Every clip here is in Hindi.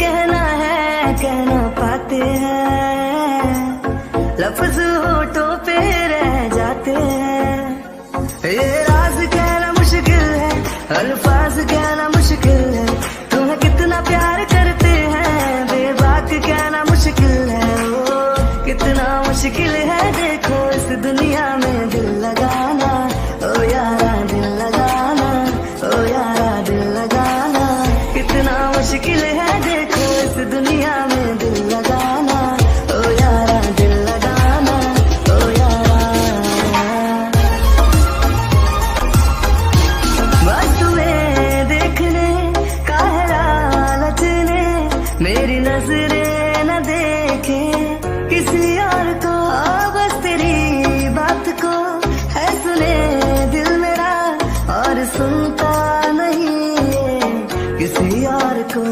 कहना है कह ना पाते हैं, लफ्ज होठों पे रह जाते हैं। ये राज कहना मुश्किल है, अल्फाज कहना मुश्किल है, तुम्हें कितना प्यार करते हैं बेबाक कहना मुश्किल है। ओ कितना मुश्किल है देखो इस दुनिया में दिल लगाना, ओ यारा दिल लगाना, ओ यारा दिल लगाना। कितना मुश्किल है देखो इस दुनिया में दिल लगाना, ओ यारा दिल लगाना, ओ यारा। बस तुम्हें देखने का है लालच ने, मेरी नजरें न देखे किसी और को, बस तेरी बात को है सुने दिल मेरा और सुनता नहीं है किसी और को।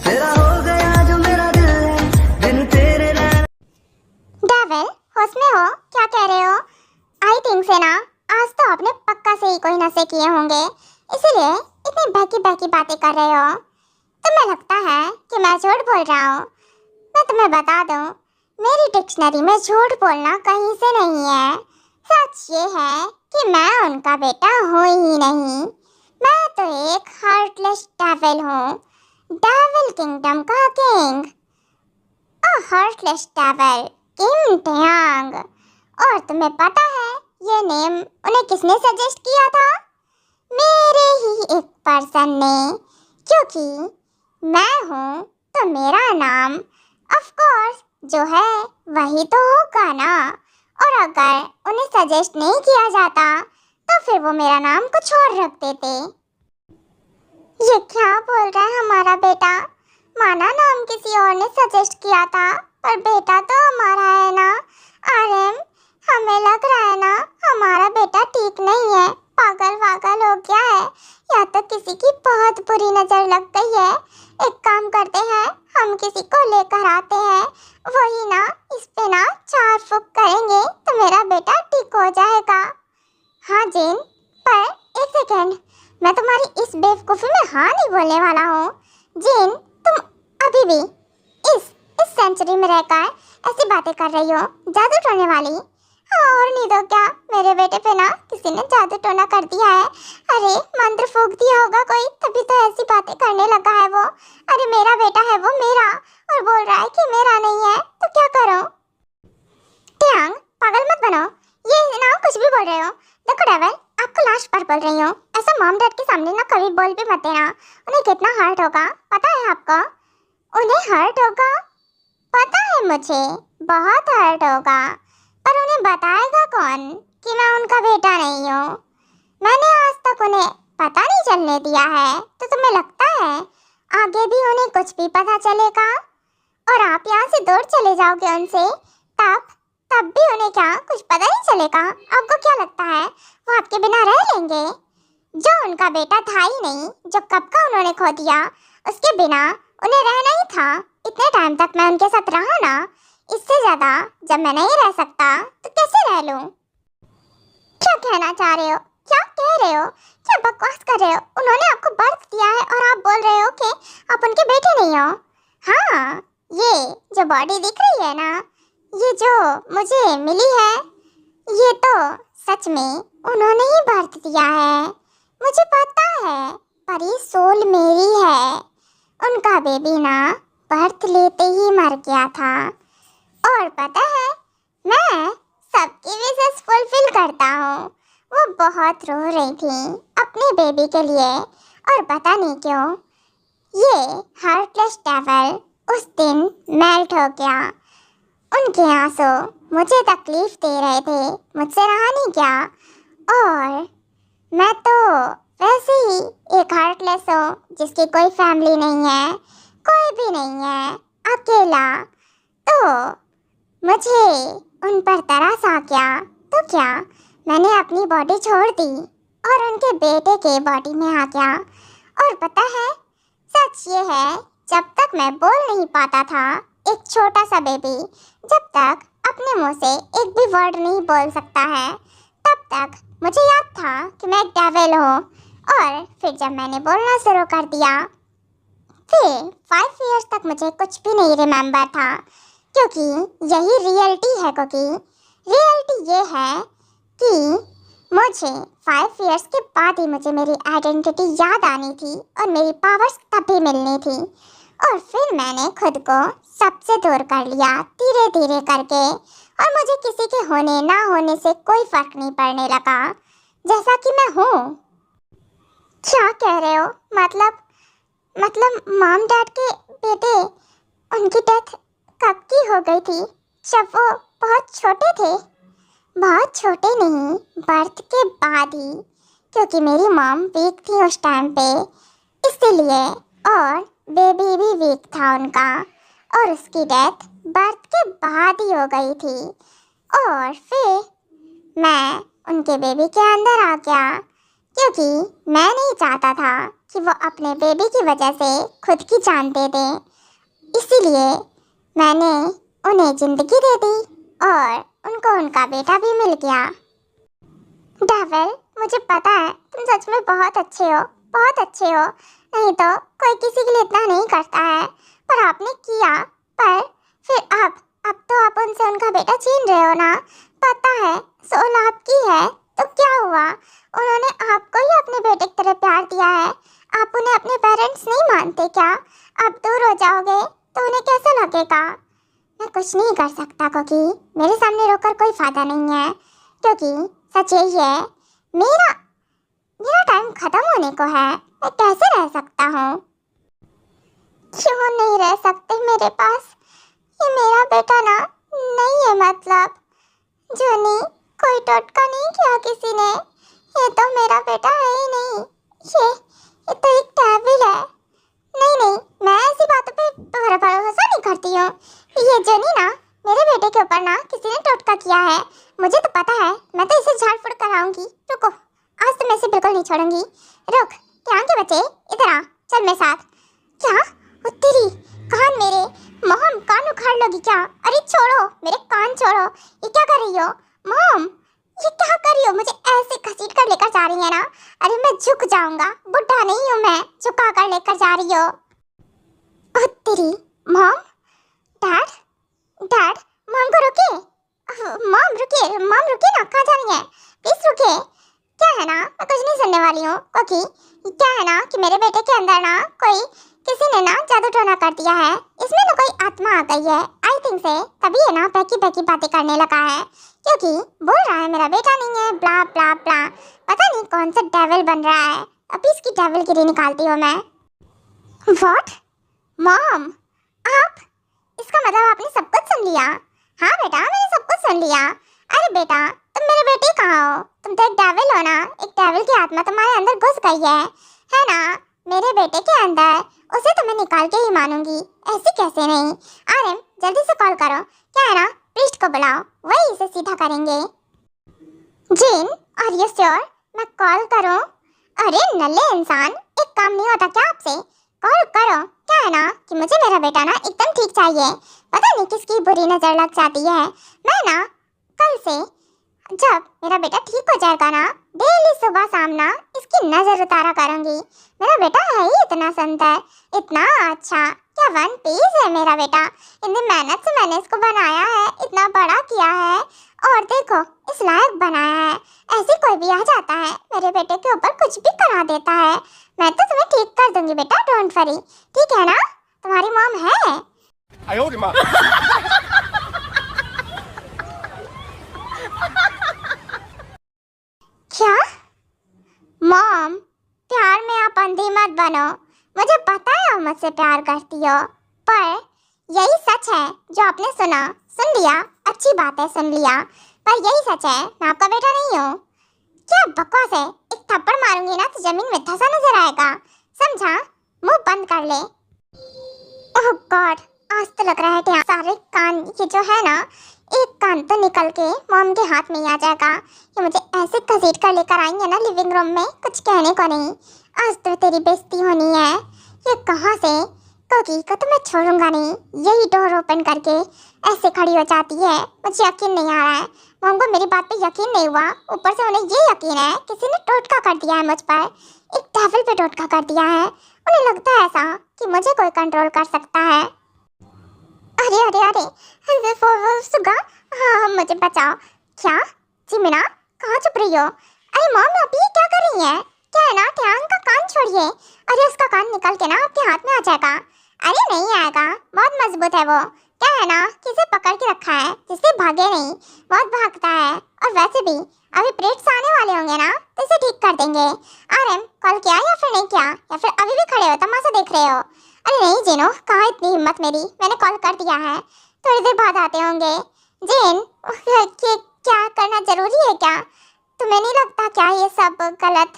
तेरा हो गया जो मेरा दिल है, बिन तेरे रहना। डेविल, होश में हो? क्या कह रहे हो? आई थिंक से ना आज तो आपने पक्का से ही कोई नशे किए होंगे, इसीलिए इतनी बहकी बहकी बातें कर रहे हो। तुम्हें लगता है कि मैं झूठ बोल रहा हूँ? मैं तुम्हें बता दूँ, मेरी डिक्शनरी में झूठ बोलना कहीं से नहीं है। सच ये है कि मैं उनका बेटा हूँ ही नहीं। मैं तो एक हार्टलेस डेविल हूँ, डेविल किंगडम का किंग। हार्टलेस डेविल किम टयांग। और तुम्हें पता है ये नेम उन्हें किसने सजेस्ट किया था? मेरे ही एक पर्सन ने, क्योंकि मैं हूँ तो मेरा नाम ऑफ कोर्स जो है वही तो होगा ना। और अगर उन्हें सजेस्ट नहीं किया जाता तो फिर वो मेरा नाम कुछ और रख देते। ये क्या बोल रहा है हमारा बेटा? माना नाम किसी और ने सजेस्ट किया था, पर बेटा तो हमारा है ना। आरएम, हमें लग रहा है ना हमारा बेटा ठीक नहीं है, पागल वागल हो गया है, या तो किसी की बहुत बुरी नजर लग गई है। एक काम करते हैं, हम किसी को लेकर आते हैं, वही ना इस पे ना 4 फूंक करेंगे तो मेरा बेटा ठीक हो जाएगा। हाँ जिन, पर एक सेकेंड, मैं तुम्हारी इस बेवकूफ़ी में हाँ नहीं बोलने वाला हूँ। जिन, तुम अभी भी इस सेंचुरी में रहकर ऐसी बातें कर रही हो, जादू टोने वाली। हाँ और नहीं तो क्या, मेरे बेटे पे ना किसी ने जादू टोना कर दिया है। अरे मंत्र फूंक दिया होगा कोई, तभी तो ऐसी बातें करने लगा है वो। अरे मेरा बेटा है वो, मेरा, और बोल रहा है कि मेरा नहीं है, तो क्या करो? ट्यांग, पागल मत बनो, ये ना कुछ भी बोल रहे हो। देखो डेविल, आपको लास्ट बार बोल रही हूँ, ऐसा मॉम डैड के सामने ना कभी बोल भी मत देना। उन्हें कितना हर्ट होगा पता है आपको? उन्हें हर्ट होगा पता है मुझे, बहुत हर्ट होगा, पर उन्हें बताएगा कौन कि मैं उनका बेटा नहीं हूँ? मैंने आज तक उन्हें पता नहीं चलने दिया है, तो तुम्हें लगता है आगे भी उन्हें कुछ भी पता चलेगा और आप यहाँ से दूर चले जाओगे उनसे, तब भी उन्हें क्या कुछ पता नहीं चलेगा? आपको क्या लगता है वो आपके बिना रह लेंगे? जो उनका बेटा था ही नहीं, जो कब का उन्होंने खो दिया, उसके बिना उन्हें रहना ही था। इतने टाइम तक मैं उनके साथ रहा ना, इससे ज्यादा जब मैं नहीं रह सकता तो कैसे रह लूं? क्या कहना चाह रहे हो? क्या कह रहे हो? क्या बकवास कर रहे हो? उन्होंने आपको बर्थ दिया है और आप बोल रहे हो कि आप उनके बेटे नहीं हो? हाँ, ये जो बॉडी दिख रही है ना, ये जो मुझे मिली है, ये तो सच में उन्होंने ही बर्थ दिया है। मुझे पता है, पर ये सोल मेरी है। उनका बेबी ना बर्थ लेते ही मर गया था। और पता है, मैं सबकी विशेष फुलफिल करता हूँ। वो बहुत रो रही थी अपने बेबी के लिए, और पता नहीं क्यों ये हार्टलेस डेविल उस दिन मेल्ट हो गया। उनके आंसू मुझे तकलीफ दे रहे थे, मुझसे रहा नहीं गया। और मैं तो वैसे ही एक हार्टलेस हूँ जिसकी कोई फैमिली नहीं है, कोई भी नहीं है, अकेला। तो मुझे उन पर तरस आ गया, तो क्या मैंने अपनी बॉडी छोड़ दी और उनके बेटे के बॉडी में आ गया। और पता है, सच ये है, जब तक मैं बोल नहीं पाता था, एक छोटा सा बेबी जब तक अपने मुंह से एक भी वर्ड नहीं बोल सकता है, तब तक मुझे याद था कि मैं एक डेविल हूँ। और फिर जब मैंने बोलना शुरू कर दिया, फिर 5 इयर्स तक मुझे कुछ भी नहीं रिमेम्बर था, क्योंकि यही रियलिटी है। क्योंकि रियलिटी ये है कि मुझे 5 इयर्स के बाद ही मुझे मेरी आइडेंटिटी याद आनी थी और मेरी पावर्स तभी मिलनी थी। और फिर मैंने खुद को सबसे दूर कर लिया धीरे धीरे करके, और मुझे किसी के होने ना होने से कोई फर्क नहीं पड़ने लगा, जैसा कि मैं हूँ। क्या कह रहे हो? मतलब मॉम डैड के बेटे, उनकी डेथ कब की हो गई थी? जब वो बहुत छोटे थे? बहुत छोटे नहीं, बर्थ के बाद ही, क्योंकि मेरी मॉम वीक थी उस टाइम पे, इसलिए। और बेबी भी वीक था उनका, और उसकी डेथ बर्थ के बाद ही हो गई थी। और फिर मैं उनके बेबी के अंदर आ गया, क्योंकि मैं नहीं चाहता था कि वो अपने बेबी की वजह से खुद की जान दे दें। इसीलिए मैंने उन्हें ज़िंदगी दे दी और उनको उनका बेटा भी मिल गया। डेविल, मुझे पता है तुम सच में बहुत अच्छे हो, बहुत अच्छे हो। नहीं तो कोई किसी के लिए इतना नहीं करता है, पर आपने किया। पर फिर अब तो आप उनसे उनका बेटा छीन रहे हो ना। पता है सोल आपकी है, तो क्या हुआ? उन्होंने आपको ही अपने बेटे की तरह प्यार दिया है। आप उन्हें अपने पेरेंट्स नहीं मानते क्या? आप दूर हो जाओगे तो उन्हें कैसा लगेगा? मैं कुछ नहीं कर सकता, क्योंकि मेरे सामने रोकर कोई फायदा नहीं है। क्योंकि सच यही है, मेरा टाइम खत्म होने को है। मैं कैसे रह सकता हूँ? क्यों नहीं रह सकते मेरे पास? ये मेरा बेटा ना नहीं है। मतलब जोनी, कोई टोटका नहीं किया किसी ने। ये तो मेरा बेटा है ही नहीं। ये तो एक डेविल है। नहीं, मैं ऐसी बातों पे भरोसा नहीं करती हूँ। ये जोनी ना, मेरे बेटे के ऊपर ना किसी ने टोटका किया है। मुझे तो पता है, मैं तो इसे झाड़ फूड़ कराऊंगी। रुको, आज तो मैं इसे बिल्कुल नहीं छोड़ूंगी। रुक, क्या के बच्चे, इधर आ, चल मेरे साथ। क्या? ओ तेरी कान मेरे, मॉम कान उखाड़ लोगी क्या? अरे छोड़ो, मेरे कान छोड़ो। ये क्या कर रही हो मॉम? ये क्या कर रही हो? मुझे ऐसे घसीट कर लेकर जा रही है ना? अरे मैं झुक जाऊंगा, बुढ़ा नहीं हूँ मैं, झुका कर लेकर जा रही हो। ओ तेरी मॉम, डैड, मॉम को रुकिए। मॉम रुकिए ना, कहाँ जा रही हैं? प्लीज रुकिए। क्या है ना, मैं कुछ नहीं सुनने वाली हूँ। क्योंकि क्या है ना कि मेरे बेटे के अंदर ना किसी ने ना जादू टोना कर दिया है। इसमें ना कोई आत्मा आ गई है, आई थिंक से। तभी ये ना बहकी बातें करने लगा है, क्योंकि बोल रहा है मेरा बेटा नहीं है, ब्ला ब्ला ब्ला। पता नहीं कौन सा डेविल बन रहा है। अभी इसकी डेविल गिरी निकालती हूँ मैं। व्हाट मॉम, आप? इसका मतलब आपने सब कुछ सुन लिया? हाँ बेटा, मैंने सब कुछ सुन लिया। अरे बेटा, तुम मेरे बेटे कहाँ हो? तुम तो एक डेविल हो ना। एक डेविल की आत्मा तुम्हारे अंदर घुस गई है ना? मेरे बेटे के अंदर। उसे तो मैं निकाल के ही मानूंगी, ऐसे कैसे नहीं। आर्यन, जल्दी से कॉल करो। क्या है ना, प्रीस्ट को बुलाओ, वही इसे सीधा करेंगे। जिन, आर यू श्योर? मैं कॉल करूं? अरे नल्ले इंसान, एक काम नहीं होता क्या आपसे? कॉल करो। क्या है ना कि मुझे मेरा बेटा ना एकदम ठीक चाहिए। पता नहीं किसकी बुरी नजर लग जाती है। मैं ना कल से, जब मेरा बेटा ठीक हो जाएगा ना, डेली सुबह शाम ना इसकी नजर उतारा करूंगी। मेरा बेटा है ही इतना सुंदर, इतना अच्छा, क्या वन पीस है मेरा बेटा। इतनी मेहनत से मैंने इसको बनाया है, इतना बड़ा किया है, और देखो इस लायक बनाया है। ऐसे कोई भी आ जाता है, मेरे बेटे के ऊपर कुछ भी करा देता है। मैं तो तुम्हें ठीक कर दूंगी बेटा, डोंट वरी। ठीक है ना? तुम्हारी मॉम है। क्या मॉम? प्यार में आप अंधी मत बनो। मुझे पता है आप मुझसे प्यार करती हो, पर यही सच है जो आपने सुन लिया। अच्छी बात है, सुन लिया, पर यही सच है, मैं आपका बेटा नहीं हूँ। क्या बकवास है? एक थप्पड़ मारूंगी ना तो जमीन में धंसा नजर आएगा, समझा? मुंह बंद कर ले। ओह गॉड, आज तो लग रहा है कि सारे कान ये जो है ना, एक कान तो निकल के मॉम के हाथ में ही आ जाएगा। ये मुझे ऐसे घसीट कर लेकर आएंगे ना लिविंग रूम में, कुछ कहने को नहीं। आज तो तेरी बेइज्जती होनी है। ये कहाँ से? कोकी को तो मैं छोड़ूंगा नहीं। यही डोर ओपन करके ऐसे खड़ी हो जाती है। मुझे यकीन नहीं आ रहा है। मॉम को मेरी बात पे यकीन नहीं हुआ, ऊपर से उन्हें ये यकीन है किसी ने टोटका कर दिया है मुझ पर। एक डेविल पे टोटका कर दिया है। उन्हें लगता है ऐसा कि मुझे कोई कंट्रोल कर सकता है। अरे अरे अरे सुगा, हाँ मुझे बचाओ। क्या जिमिना, कहाँ छुप रही हो? अरे मॉम, आप ये क्या कर रही हैं? क्या है ना, टियांग का कान छोड़िए। अरे उसका कान निकल के ना आपके हाथ में आ जाएगा। अरे नहीं आएगा, बहुत मजबूत है वो। क्या है ना कि इसे पकड़ के रखा है जिससे भागे नहीं, बहुत भागता है। और वैसे भी अभी पीरियड्स आने वाले होंगे ना, तो इसे ठीक कर देंगे। आरएम कॉल किया या फिर नहीं किया, या फिर अभी भी खड़े हो तमाशा देख रहे हो? अरे नहीं जिनो, कहाँ इतनी हिम्मत मेरी, मैंने कॉल कर दिया है, थोड़ी देर बाद आते होंगे। जिन, क्या करना जरूरी है क्या? तुम्हें नहीं लगता क्या ये सब गलत?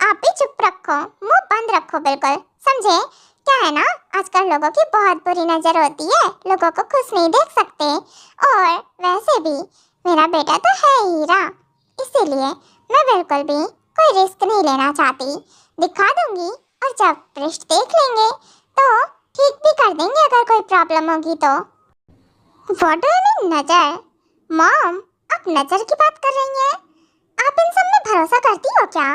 आप भी चुप रखो, मुंह बंद रखो बिल्कुल, समझे? क्या है ना, आजकल लोगों की बहुत बुरी नजर होती है, लोगों को खुश नहीं देख सकते। और वैसे भी मेरा बेटा तो है हीरा, इसीलिए मैं बिल्कुल भी कोई रिस्क नहीं लेना चाहती। दिखा दूंगी, और जब पृष्ठ देख लेंगे तो ठीक भी कर देंगे अगर कोई प्रॉब्लम होगी तो। व्हाट डू यू मीन नजर? मॉम, आप नजर की बात कर रही हैं? आप इन सब में भरोसा करती हो क्या?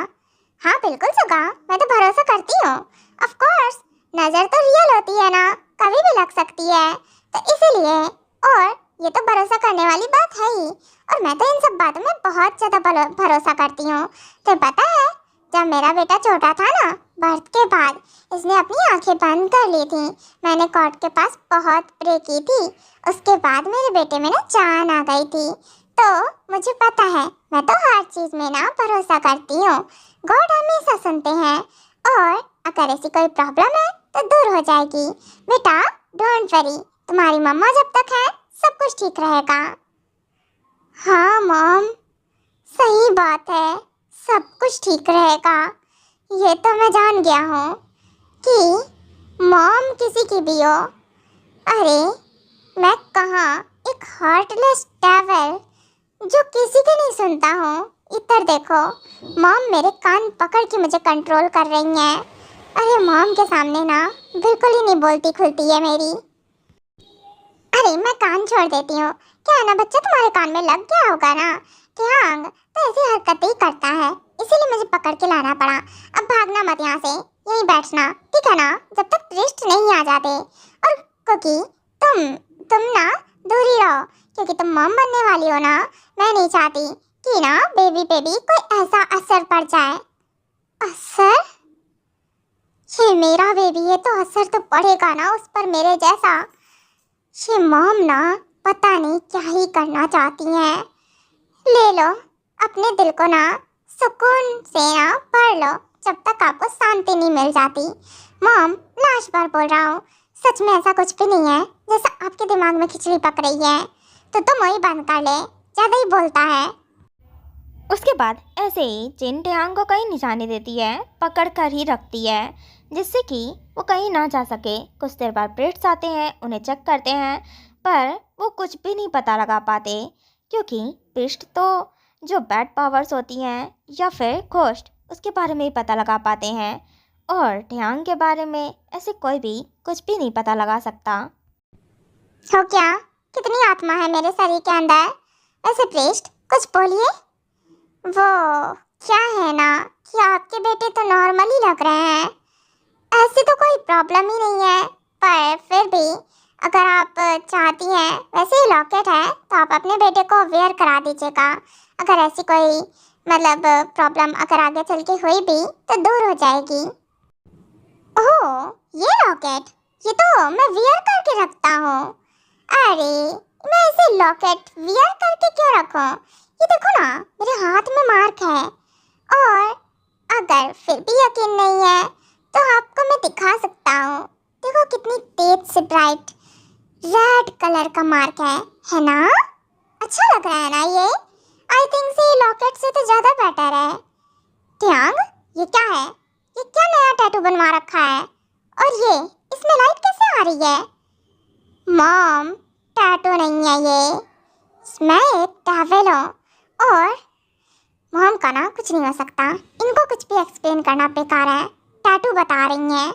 हाँ बिल्कुल सुगा, मैं तो भरोसा करती हूँ। ऑफ कोर्स, नजर तो रियल होती है ना, कभी भी लग सकती है, तो इसीलिए। और ये तो भरोसा करने वाली बात है ही। और मैं तो इन सब बातों में बहुत ज्यादा भरोसा करती हूँ। तो पता है, जब मेरा बेटा छोटा था ना, बर्थ के बाद इसने अपनी आंखें बंद कर ली थी। मैंने कॉर्ट के पास बहुत प्रे की थी, उसके बाद मेरे बेटे में ना जान आ गई थी। तो मुझे पता है, मैं तो हर चीज में ना भरोसा करती हूँ। गॉड हमेशा सुनते हैं, और अगर ऐसी कोई प्रॉब्लम है तो दूर हो जाएगी। बेटा डोंट वरी, तुम्हारी मम्मा जब तक है सब कुछ ठीक रहेगा। हाँ मॉम, सही बात है, सब कुछ ठीक रहेगा। ये तो मैं जान गया हूँ कि मॉम किसी की भी हो। अरे मैं कहाँ, एक हार्टलेस डेविल जो किसी की नहीं सुनता हूँ। इधर देखो, मॉम मेरे कान पकड़ के मुझे कंट्रोल कर रही हैं। अरे मॉम के सामने ना बिल्कुल ही नहीं बोलती खुलती है मेरी। अरे मैं कान छोड़ देती हूँ। क्या है ना बच्चा, तुम्हारे कान में लग गया होगा ना। टियांग तो ऐसी हरकतें ही करता है, इसीलिए मुझे पकड़ के लाना पड़ा। अब भागना मत यहाँ से, यहीं बैठना, ठीक है ना, जब तक पृष्ठ नहीं आ जाते। और क्योंकि तुम ना दूर ही रहो, क्योंकि तुम मॉम बनने वाली हो ना। मैं नहीं चाहती कि ना बेबी पे भी कोई ऐसा असर पड़ जाए। असर? ये मेरा बेबी है तो असर तो पड़ेगा ना उस पर मेरे जैसा। ये मॉम ना पता नहीं क्या ही करना चाहती हैं। ले लो अपने दिल को ना सुकून से ना पढ़ लो, जब तक आपको शांति नहीं मिल जाती। मॉम लास्ट बार बोल रहा हूँ, सच में ऐसा कुछ भी नहीं है जैसा आपके दिमाग में खिचड़ी पक रही है। तो तुम वही बंद कर ले, ज़्यादा ही बोलता है। उसके बाद ऐसे ही जिन टियांग को कहीं नहीं जाने देती है, पकड़ कर ही रखती है, जिससे कि वो कहीं ना जा सके। कुछ देर बाद पीरियड्स आते हैं, उन्हें चेक करते हैं, पर वो कुछ भी नहीं पता लगा पाते, क्योंकि पृष्ठ तो जो बैड पावर्स होती हैं या फिर घोस्ट, उसके बारे में ही पता लगा पाते हैं, और टियांग के बारे में ऐसे कोई भी कुछ भी नहीं पता लगा सकता। हो क्या, कितनी आत्मा है मेरे शरीर के अंदर? ऐसे पृष्ठ कुछ बोलिए। वो क्या है ना कि आपके बेटे तो नॉर्मल ही लग रहे हैं, ऐसी तो कोई प्रॉब्लम ही नहीं है। पर फिर भी अगर आप चाहती हैं, वैसे ही लॉकेट है तो आप अपने बेटे को वेयर करा दीजिएगा। अगर ऐसी कोई मतलब प्रॉब्लम अगर आगे चल के हुई भी तो दूर हो जाएगी। ओह ये लॉकेट, ये तो मैं वेयर करके रखता हूँ। अरे मैं इसे लॉकेट वेयर करके क्यों रखूं? ये देखो ना, मेरे हाथ में मार्क है। और अगर फिर भी यकीन नहीं है तो आपको मैं दिखा सकता हूँ। देखो कितनी तेज से ब्राइट रेड कलर का मार्क है ना? अच्छा लग रहा है ना ये? आई थिंक से लॉकेट से तो ज़्यादा बेटर है। टियांग ये क्या है? ये क्या नया टैटू बनवा रखा है? और ये इसमें लाइट कैसे आ रही है? मॉम टैटू नहीं है ये, मैं एक डेविल हूँ। और मॉम का ना कुछ नहीं हो सकता, इनको कुछ भी एक्सप्लेन करना बेकार है। टैटू बता रही हैं।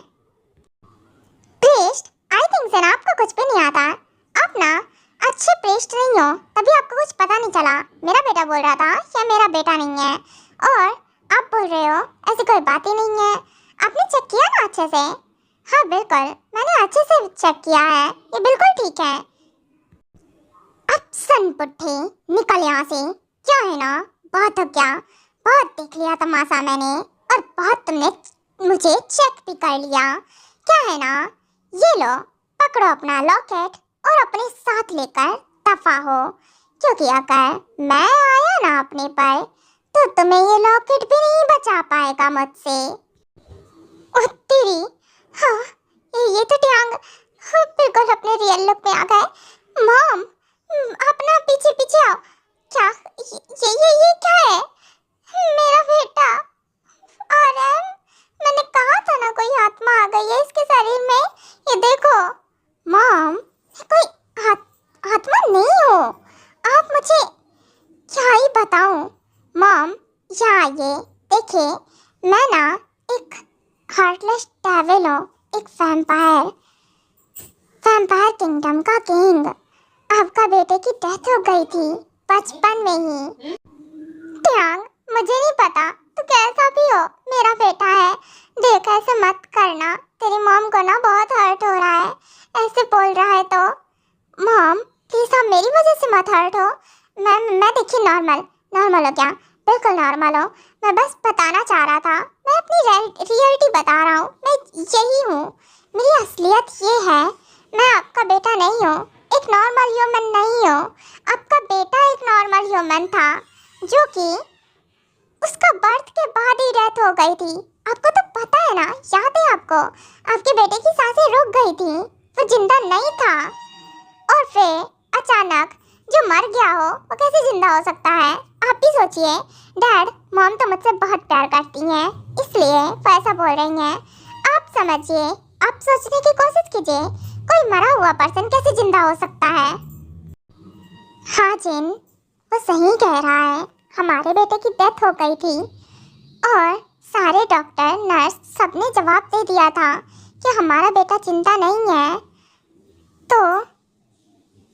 प्रिस्ट आई थिंक से ना आपको कुछ भी नहीं आता। आप ना अच्छे प्रेस्ट नहीं हो तभी आपको कुछ पता नहीं चला। मेरा बेटा बोल रहा था या मेरा बेटा नहीं है, और आप बोल रहे हो ऐसी कोई बात ही नहीं है। आपने चेक किया ना अच्छे से? हाँ बिल्कुल, मैंने अच्छे से चेक किया है, ये बिल्कुल ठीक है। अब सनपुट्ठी निकल यहाँ से। क्या है ना, बहुत हो गया, बहुत देख लिया तमाशा मैंने, और बहुत तुमने मुझे चेक भी कर लिया। क्या है ना, ये लो पकड़ो अपना लॉकेट और अपने साथ लेकर दफा हो, क्योंकि अगर मैं आया ना अपने पर तो तुम्हें ये लॉकेट भी नहीं बचा पाएगा मुझसे। ओह तेरी, हाँ ये तो ट्यांग बिल्कुल अपने रियल लुक में आ गए। मॉम आप ना पीछे पीछे आओ। क्या ये क्या है? मेरा बेटा। अरे मैंने कहा था ना कोई आत्मा आ गई है इसके शरीर में, ये देखो। मॉम कोई आत्मा नहीं हो, आप मुझे क्या ही बताऊं। मॉम यहाँ आइए, देखिए मैं ना एक हार्टलेस डेविल हूँ, एक वैम्पायर किंगडम का किंग। आपका बेटे की डेथ हो गई थी बचपन में ही। ट्यांग मुझे नहीं पता तू कैसा भी हो, मेरा बेटा है। देख ऐसे मत करना, तेरी मॉम को ना बहुत हर्ट हो रहा है, ऐसे बोल रहा है तो। मॉम प्लीज आप मेरी वजह से मत हर्ट हो। मैं देखिए नॉर्मल हो क्या? बिल्कुल नॉर्मल हो। मैं बस बताना चाह रहा था, मैं अपनी रियलिटी बता रहा हूँ, मैं यही हूँ। मेरी असलियत ये है, मैं आपका बेटा नहीं हूँ, एक नॉर्मल ह्यूमन नहीं हूँ। आपका बेटा एक नॉर्मल ह्यूमन था जो कि उसका बर्थ के बाद ही डेथ हो गई थी। आपको तो पता है ना, याद है आपको? आपके बेटे की सांसें रुक गई थी, वो जिंदा नहीं था। और फिर अचानक जो मर गया हो वो कैसे जिंदा हो सकता है? आप भी सोचिए। डैड मॉम तो मुझसे बहुत प्यार करती हैं, इसलिए वो ऐसा बोल रही हैं। आप समझिए, आप सोचने की कोशिश कीजिए, कोई मरा हुआ पर्सन कैसे जिंदा हो सकता है? हाँ जिन, वो सही कह रहा है, हमारे बेटे की डेथ हो गई थी और सारे डॉक्टर नर्स सबने जवाब दे दिया था कि हमारा बेटा जिंदा नहीं है। तो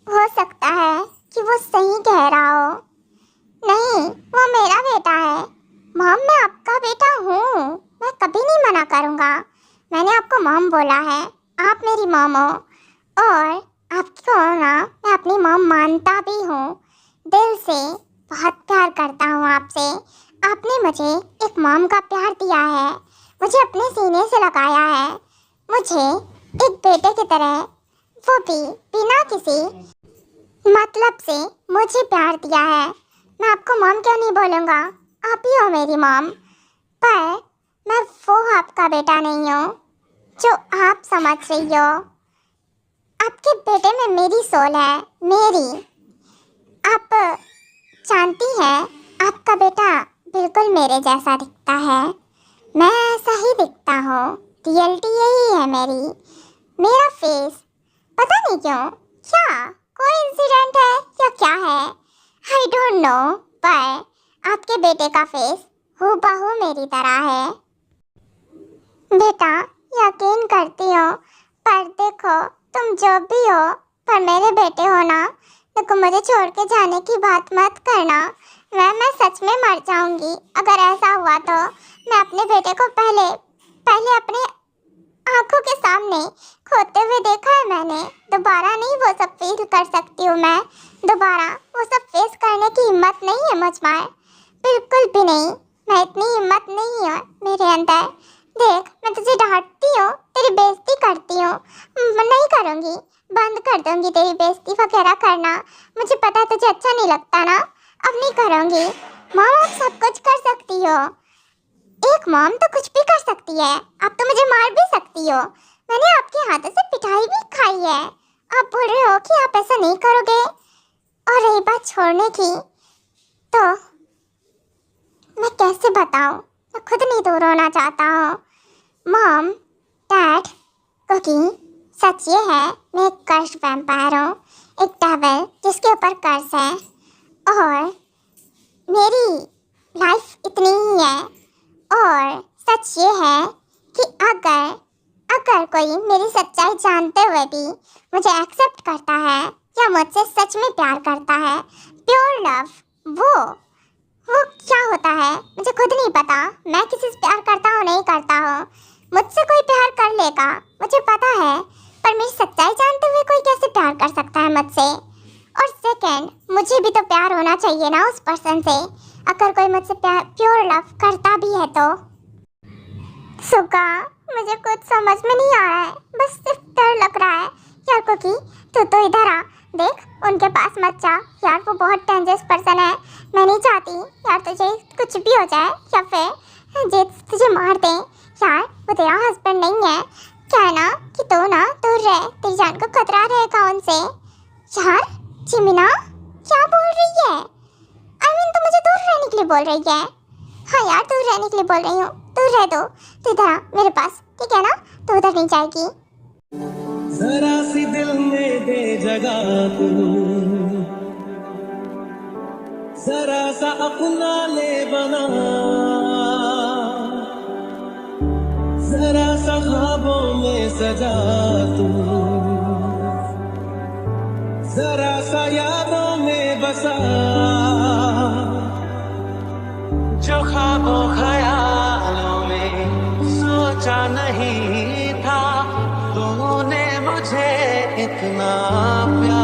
हो सकता है कि वो सही कह रहा हो। नहीं, वो मेरा बेटा है। मॉम मैं आपका बेटा हूँ, मैं कभी नहीं मना करूँगा। मैंने आपको मॉम बोला है, आप मेरी मॉम हो, और आपको ना मैं अपनी मॉम मानता भी हूँ। दिल से बहुत प्यार करता हूँ आपसे। आपने मुझे एक मॉम का प्यार दिया है, मुझे अपने सीने से लगाया है, मुझे एक बेटे की तरह, वो भी बिना किसी मतलब से मुझे प्यार दिया है। मैं आपको मॉम क्यों नहीं बोलूँगा, आप ही हो मेरी मॉम। पर मैं वो आपका बेटा नहीं हूँ जो आप समझ रही हो। आपके बेटे में मेरी सोल है, मेरी। आप जानती हैं, आपका बेटा बिल्कुल मेरे जैसा दिखता है, मैं ऐसा ही दिखता हूँ। रियलिटी यही है मेरी, मेरा फेस पता नहीं क्यों, क्या कोइंसिडेंट है या क्या है, आई डोंट नो, पर आपके बेटे का फेस हूबहू मेरी तरह है। बेटा यकीन करती हो, पर देखो तुम जो भी हो, पर मेरे बेटे हो ना, देखो मुझे छोड़ के जाने की बात मत करना। मैं सच में मर जाऊंगी अगर ऐसा हुआ तो। मैं अपने बेटे को पहले अपने आंखों के सामने खोते हुए देखा है मैंने। दोबारा नहीं वो सब फील कर सकती हूँ मैं, दोबारा वो सब फेस करने की हिम्मत नहीं है मुझ में, बिल्कुल भी नहीं। मैं इतनी हिम्मत नहीं है मेरे अंदर। देख मैं तुझे डांटती हूँ, तेरी बेइज्जती करती हूँ, मैं नहीं करूँगी, बंद कर दूँगी तेरी बेइज्जती वगैरह करना। मुझे पता है तुझे अच्छा नहीं लगता ना, अब नहीं करूँगी। मॉम आप सब कुछ कर सकती हो, एक मॉम तो कुछ भी कर सकती है। आप तो मुझे मार भी सकती हो, मैंने आपके हाथों से पिटाई भी खाई है। आप बोल रहे हो कि आप ऐसा नहीं करोगे। और रही बात छोड़ने की, तो मैं कैसे बताऊँ, मैं खुद नहीं दूर होना चाहता हूँ। मॉम डैड, क्योंकि सच ये है मैं एक कर्स वैम्पायर हूँ, एक डेविल जिसके ऊपर कर्स है, और मेरी लाइफ इतनी ही है। और सच ये है कि अगर कोई मेरी सच्चाई जानते हुए भी मुझे एक्सेप्ट करता है या मुझसे सच में प्यार करता है। प्योर लव वो क्या होता है मुझे खुद नहीं पता। मैं किसी से प्यार करता हूँ नहीं करता हूँ, मुझसे कोई प्यार कर लेगा मुझे पता है, पर मेरी सच्चाई जानते हुए कोई कैसे प्यार कर सकता है मुझसे। और सेकंड, मुझे भी तो प्यार होना चाहिए ना उस पर्सन से, अगर कोई मुझसे प्योर लव करता भी है तो। सुगा, मुझे कुछ समझ में नहीं आ रहा है, बस सिर्फ डर लग रहा है यार। क्योंकि तू तो इधर आ, देख उनके पास मत जा यार, वो बहुत डेंजरस पर्सन है। मैं नहीं चाहती यार तुझे कुछ भी हो जाए या फिर जे तुझे मार दे यार। वो तेरा हस्बैंड नहीं है, क्या है ना कि तो ना दूर रहे, तेरी जान को खतरा रहेगा उनसे। यार चिमिना क्या बोल रही है? तो मुझे दूर रहने के लिए बोल रही है? हाँ यार दूर रहने के लिए बोल रही हूँ, दूर रह दो। तू इधर आ मेरे पास, ठीक है ना? तू उधर नहीं जाएगी। जरा सी दिल में दे जगह तू, जरा सा अपना ले बना, जरा सा ख्वाबों में सजा तू, जरा सा यादों में बसा। जो ख्वाबों ख्यालों में सोचा नहीं था, तूने मुझे इतना प्यार